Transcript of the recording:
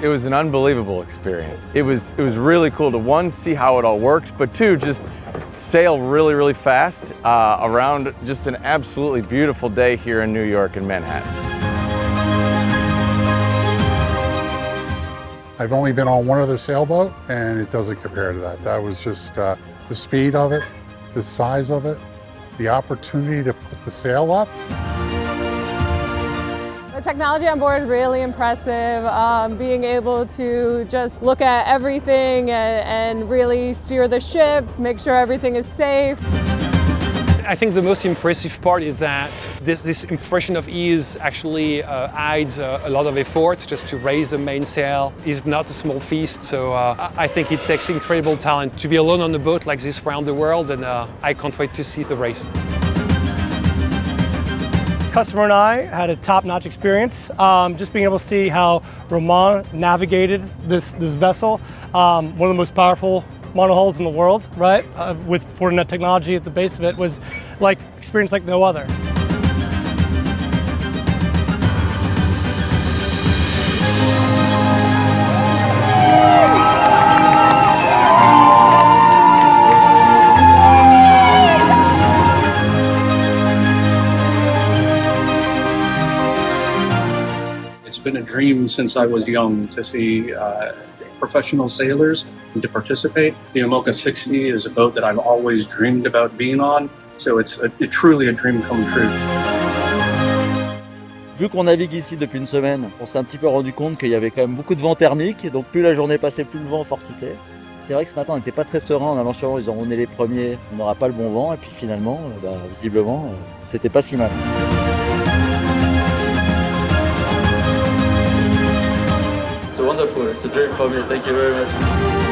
It was an unbelievable experience. It was really cool to, one, see how it all works, but two, just sail really, really fast around just an absolutely beautiful day here in New York and Manhattan. I've only been on one other sailboat, and it doesn't compare to that. That was just the speed of it, the size of it, the opportunity to put the sail up. The technology on board is really impressive. Being able to just look at everything and really steer the ship, make sure everything is safe. I think the most impressive part is that this impression of ease actually hides a lot of effort just to raise the mainsail. It's not a small feat, so I think it takes incredible talent to be alone on a boat like this around the world, and I can't wait to see the race. Customer and I had a top-notch experience. Just being able to see how Romain navigated this vessel, one of the most powerful monohulls in the world, right? With Fortinet technology at the base of it, was like experience like no other. It's been a dream since I was young to see professional sailors and to participate. The Omoka 60 is a boat that I've always dreamed about being on, so it's truly a dream come true. Vu qu'on navigue ici depuis une semaine, on s'est un petit peu rendu compte qu'il y avait quand même beaucoup de vent thermique, donc plus la journée passait, plus le vent forcissait. C'est vrai que ce matin on n'était pas très serein en allant sur l'eau, ils ont on est les premiers, on n'aura pas le bon vent, et puis finalement, visiblement, c'était pas si mal. It's wonderful, it's a dream for me, thank you very much.